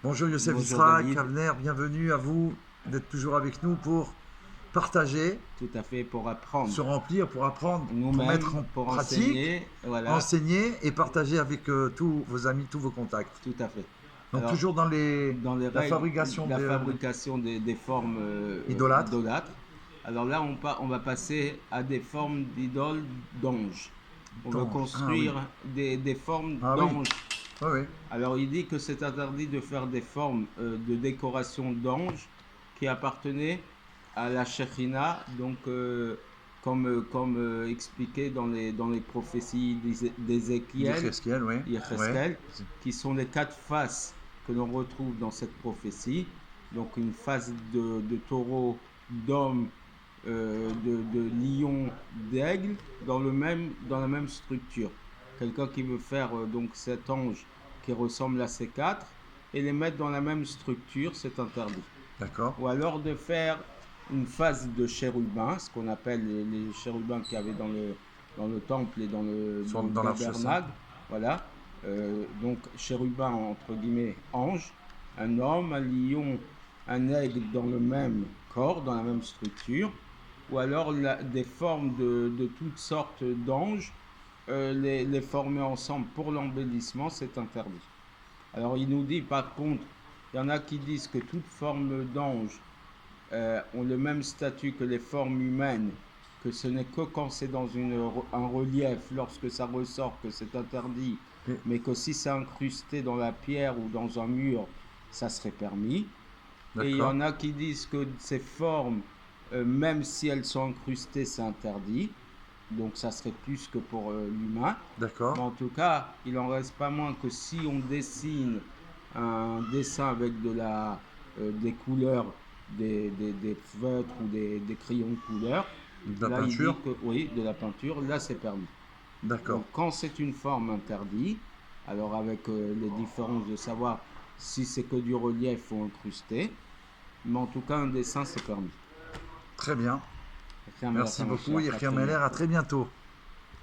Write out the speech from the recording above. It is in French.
Bonjour Youssef Bonjour Isra, David, Kavner, bienvenue à vous d'être toujours avec nous pour partager, tout à fait pour apprendre se remplir, pour apprendre, pour mettre nous-mêmes, en pour pratique, enseigner, voilà, enseigner et partager avec tous vos amis, tous vos contacts. tout à fait. Donc Alors, toujours dans dans les la règles, fabrication la fabrication des formes idolâtres. idolâtres, alors là, on va passer à des formes d'idoles d'anges. On veut D'anges. Ah oui, construire des formes ah oui, d'anges. oui, oui. Alors, il dit que c'est interdit de faire des formes de décoration d'anges qui appartenaient à la Shekhina, donc comme expliqué dans les prophéties d'Ézéchiel, D'Yecheskel, oui, oui. qui sont les quatre faces que l'on retrouve dans cette prophétie. Donc une face de taureau, d'homme, de lion, d'aigle, dans la même structure. Quelqu'un qui veut faire donc cet ange qui ressemble à ces quatre et les mettre dans la même structure, c'est interdit. D'accord. Ou alors de faire une phase de chérubin, ce qu'on appelle les chérubins qu'il y avait dans le temple et dans le Dans l'Arche Sainte. tabernacle. Voilà. Donc chérubin entre guillemets ange, un homme, un lion, un aigle dans le même corps, dans la même structure. Ou alors des formes de toutes sortes d'anges, les former ensemble pour l'embellissement, c'est interdit. Alors il nous dit par contre, il y en a qui disent que toute forme d'ange ont le même statut que les formes humaines, que ce n'est que quand c'est dans un relief, lorsque ça ressort, que c'est interdit, Et- mais que si c'est incrusté dans la pierre ou dans un mur, ça serait permis. Et il y D'accord, en a qui disent que ces formes, même si elles sont incrustées, c'est interdit. Donc ça serait plus que pour l'humain. d'accord, Mais en tout cas, il en reste pas moins que si on dessine un dessin avec des couleurs, des feutres ou des crayons de couleur, de la là il dit peinture, que oui, de la peinture, là c'est permis. d'accord. Donc quand c'est une forme interdite, alors avec les différences de savoir si c'est que du relief ou incrusté, mais en tout cas un dessin c'est permis. Très bien. Rien à Merci mon beaucoup, cher, à Yerker très Meller, à bientôt. très bientôt.